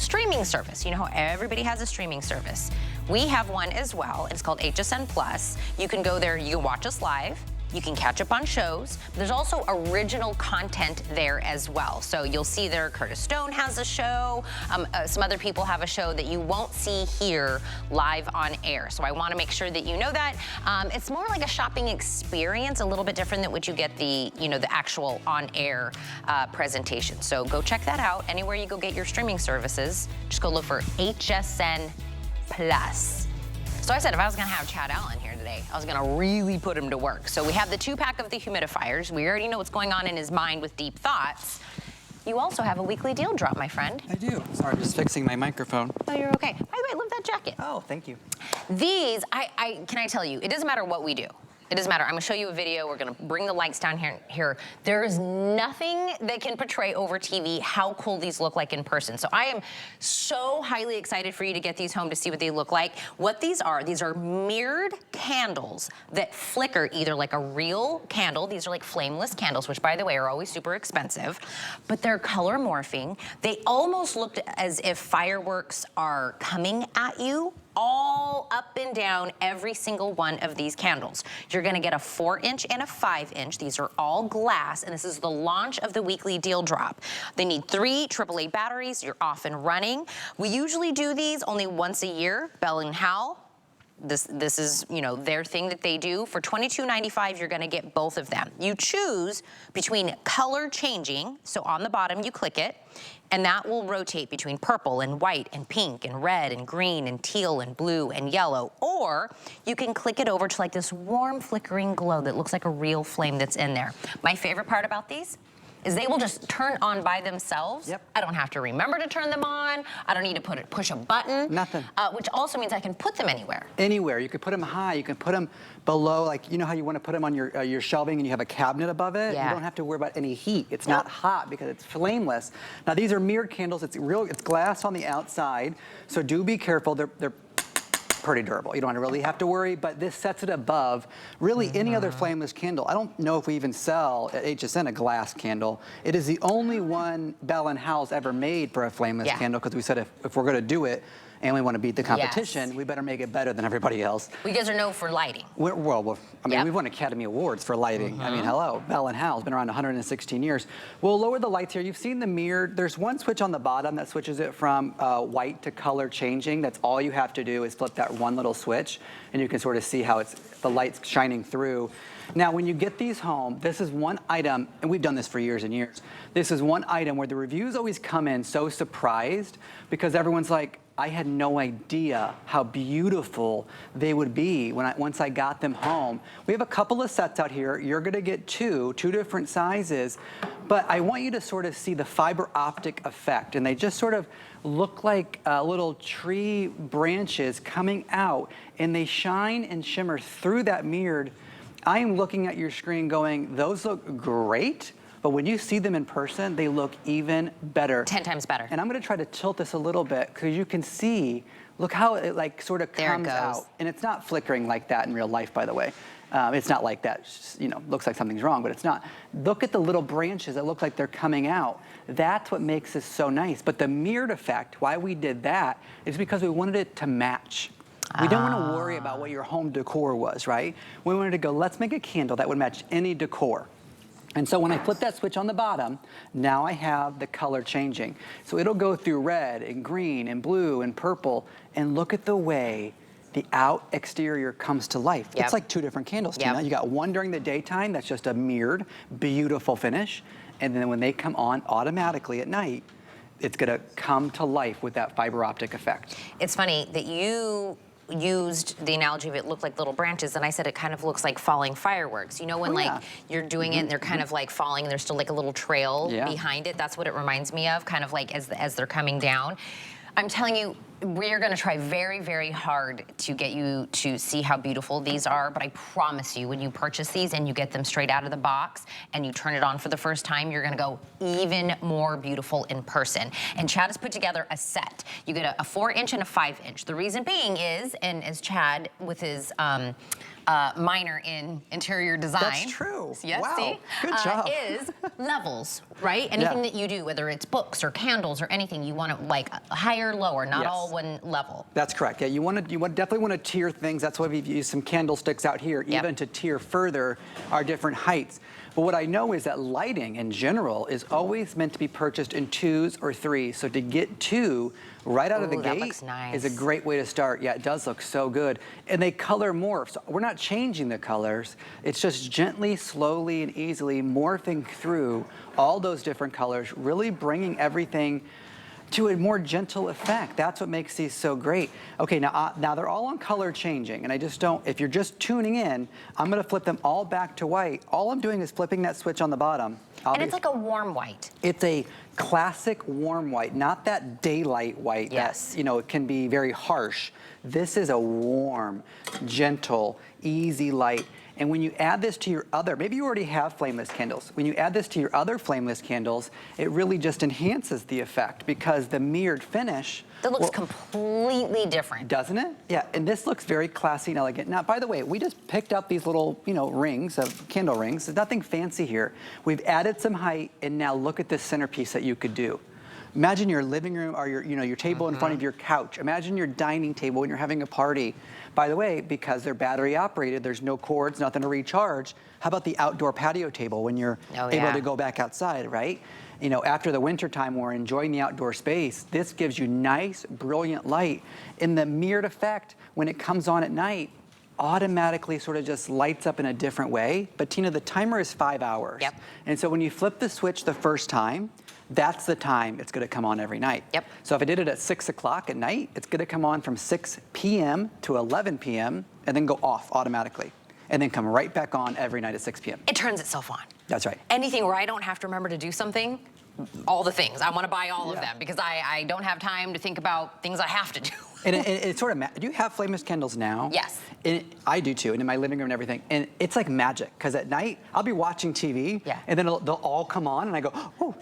streaming service. You know how everybody has a streaming service. We have one as well. It's called HSN Plus. You can go there, you can watch us live. You can catch up on shows. There's also original content there as well. So you'll see there Curtis Stone has a show. Some other people have a show that you won't see here live on air. So I want to make sure that you know that. It's more like a shopping experience, a little bit different than what you get the actual on-air presentation. So go check that out. Anywhere you go get your streaming services, just go look for HSN Plus. So I said if I was gonna have Chad Allen here today, I was gonna really put him to work. So we have the 2-pack of the humidifiers. We already know what's going on in his mind with deep thoughts. You also have a weekly deal drop, my friend. I do. Sorry, I'm just fixing my microphone. Oh, you're okay. By the way, I love that jacket. Oh, thank you. These, can I tell you, it doesn't matter what we do. It doesn't matter. I'm gonna show you a video. We're gonna bring the lights down here. There is nothing that can portray over TV how cool these look like in person. So I am so highly excited for you to get these home to see what they look like. What these are mirrored candles that flicker either like a real candle. These are like flameless candles, which by the way are always super expensive, but they're color morphing. They almost looked as if fireworks are coming at you all up and down every single one of these candles. You're gonna get a 4-inch and a 5-inch. These are all glass, and this is the launch of the weekly deal drop. They need 3 AAA batteries. You're off and running. We usually do these only once a year. Bell+Howell. This is, their thing that they do. For $22.95, you're gonna get both of them. You choose between color changing, so on the bottom you click it, and that will rotate between purple and white and pink and red and green and teal and blue and yellow. Or you can click it over to like this warm flickering glow that looks like a real flame that's in there. My favorite part about these is they will just turn on by themselves. Yep. I don't have to remember to turn them on. I don't need to push a button. Nothing. Which also means I can put them anywhere. Anywhere. You could put them high. You can put them below, like, you know how you want to put them on your shelving and you have a cabinet above it? Yeah. You don't have to worry about any heat. It's not hot because it's flameless. Now, these are mirrored candles. It's glass on the outside, so do be careful. They're pretty durable. You don't really have to worry, but this sets it above really any other flameless candle. I don't know if we even sell at HSN a glass candle. It is the only one Bell+Howell's ever made for a flameless candle, because we said if we're gonna do it and we want to beat the competition, we better make it better than everybody else. You guys are known for lighting. We've won Academy Awards for lighting. I mean, hello, Bell+Howell's been around 116 years. We'll lower the lights here. You've seen the mirrored. There's one switch on the bottom that switches it from white to color changing. That's all you have to do is flip that one little switch, and you can sort of see how the light's shining through. Now, when you get these home, this is one item, and we've done this for years and years. This is one item where the reviews always come in so surprised, because everyone's like, I had no idea how beautiful they would be once I got them home. We have a couple of sets out here. You're gonna get two different sizes, but I want you to sort of see the fiber optic effect, and they just sort of look like little tree branches coming out, and they shine and shimmer through that mirrored. I am looking at your screen going, those look great, but when you see them in person, they look even better. 10 times better. And I'm gonna try to tilt this a little bit, because you can see, look how it like sort of comes out. And it's not flickering like that in real life, by the way. It's not like that, looks like something's wrong, but it's not. Look at the little branches that look like they're coming out. That's what makes this so nice. But the mirrored effect, why we did that, is because we wanted it to match. We don't want to worry about what your home decor was, right? We wanted to go, let's make a candle that would match any decor. And so when I flip that switch on the bottom, now I have the color changing. So it'll go through red and green and blue and purple, and look at the way the exterior comes to life. It's like 2 different candles, Tina. You got one during the daytime that's just a mirrored, beautiful finish, and then when they come on automatically at night, it's gonna come to life with that fiber optic effect. It's funny that you used the analogy of it looked like little branches, and I said it kind of looks like falling fireworks. You know when like you're doing it and they're kind of like falling and there's still like a little trail behind it? That's what it reminds me of, kind of like as they're coming down. I'm telling you, we are gonna try very, very hard to get you to see how beautiful these are, but I promise you, when you purchase these and you get them straight out of the box and you turn it on for the first time, you're gonna go even more beautiful in person. And Chad has put together a set. You get a 4-inch and a 5-inch. The reason being is, and as Chad with his minor in interior design. That's true. Yes, Wow. see? Good job. Is levels, right? Anything that you do, whether it's books or candles or anything, you want it like higher, lower, not all one level. That's correct. Yeah, you definitely want to tier things. That's why we've used some candlesticks out here, even to tier further our different heights. But what I know is that lighting in general is always meant to be purchased in 2s or 3s. So to get 2 right out of the gate is a great way to start. Yeah, it does look so good. And they color morph. So we're not changing the colors. It's just gently, slowly, and easily morphing through all those different colors, really bringing everything to a more gentle effect. That's what makes these so great. Okay, now they're all on color changing, and I just don't, if you're just tuning in, I'm gonna flip them all back to white. All I'm doing is flipping that switch on the bottom. And it's like a warm white. It's a classic warm white, not that daylight white that, you know, it can be very harsh. This is a warm, gentle, easy light. And when you add this to your other, maybe you already have flameless candles. When you add this to your other flameless candles, it really just enhances the effect because the mirrored finish. That looks completely different. Doesn't it? Yeah, and this looks very classy and elegant. Now, by the way, we just picked up these little, you know, rings of candle rings. There's nothing fancy here. We've added some height, and now look at this centerpiece that you could do. Imagine your living room or your, you know, your table in front of your couch. Imagine your dining table when you're having a party. By the way, because they're battery operated, there's no cords, nothing to recharge. How about the outdoor patio table when you're able to go back outside, right? You know, after the winter time, we're enjoying the outdoor space. This gives you nice, brilliant light. And the mirrored effect, when it comes on at night, automatically sort of just lights up in a different way. But Tina, the timer is 5 hours. And so when you flip the switch the first time, that's the time it's going to come on every night. So if I did it at 6 o'clock at night, it's going to come on from 6 p.m. to 11 p.m. and then go off automatically. And then come right back on every night at 6 p.m. It turns itself on. That's right. Anything where I don't have to remember to do something, all the things. I want to buy all of them because I don't have time to think about things I have to do. And it's sort of, do you have flameless candles now? Yes. I do too, and in my living room and everything. And it's like magic, because at night, I'll be watching TV, and then they'll all come on, and I go, oh.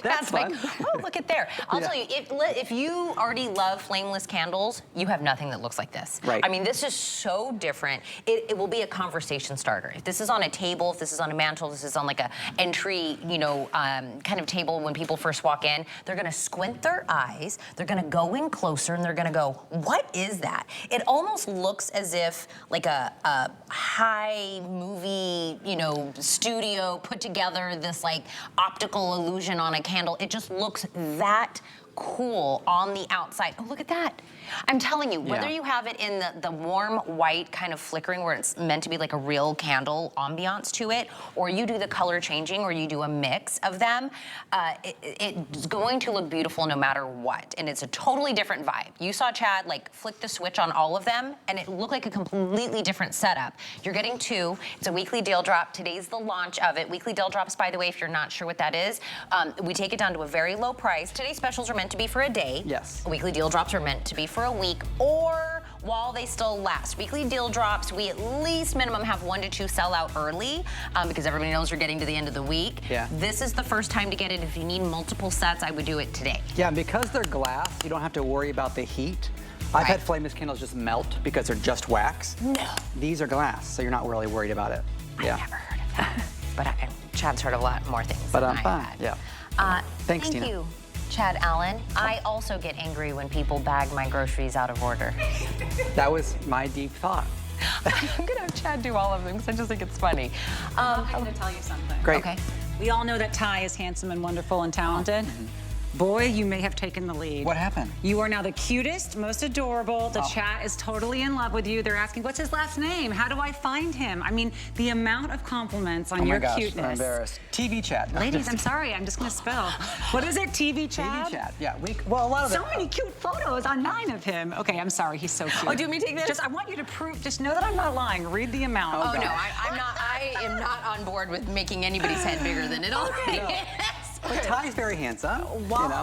That's fun. Like, oh, look at there. I'll tell you, if you already love flameless candles, you have nothing that looks like this. I mean, this is so different. It will be a conversation starter. If this is on a table, if this is on a mantle, this is on like a entry, you know, kind of table when people first walk in, they're gonna squint their eyes, they're gonna go in closer, and they're gonna go, what is that? It almost looks as if like a high movie, you know, studio put together this like optical illusion on a candle. It just looks that cool on the outside. Oh, look at that. I'm telling you, whether you have it in the warm white kind of flickering where it's meant to be like a real candle ambiance to it, or you do the color changing, or you do a mix of them, it's going to look beautiful no matter what. And it's a totally different vibe. You saw Chad like flick the switch on all of them, and it looked like a completely different setup. You're getting 2. It's a weekly deal drop. Today's the launch of it. Weekly deal drops, by the way, if you're not sure what that is, we take it down to a very low price. Today's specials are meant to be for a day. Weekly deal drops are meant to be for a week or while they still last. Weekly deal drops, we at least minimum have 1 to 2 sell out early because everybody knows you're getting to the end of the week. This is the first time to get it. If you need multiple sets, I would do it today. Yeah, and because they're glass, you don't have to worry about the heat. I've had flameless candles just melt because they're just wax. No. These are glass, so you're not really worried about it. I've never heard of that. But Chad's heard of a lot more things than I had. Thanks, Thank Tina. you, Chad Allen. I also get angry when people bag my groceries out of order. That was my deep thought. I'm gonna have Chad do all of them because I just think it's funny. I'm gonna tell you something. Great. Okay. We all know that Ty is handsome and wonderful and talented. Boy, you may have taken the lead. What happened? You are now the cutest, most adorable. The chat is totally in love with you. They're asking, what's his last name? How do I find him? I mean, the amount of compliments on your cuteness. I'm embarrassed. TV chat. Ladies, I'm sorry, I'm just gonna spell. What is it, TV chat? TV chat, yeah. Well, a lot of So many cute photos online of him. Okay, I'm sorry, he's so cute. Oh, do you want me to take this? Just, I want you to prove, just know that I'm not lying. Read the amount. Oh, no, I am not on board with making anybody's head bigger than it already is. But Ty's very handsome.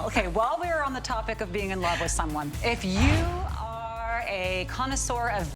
Okay, while we're on the topic of being in love with someone, if you are a connoisseur of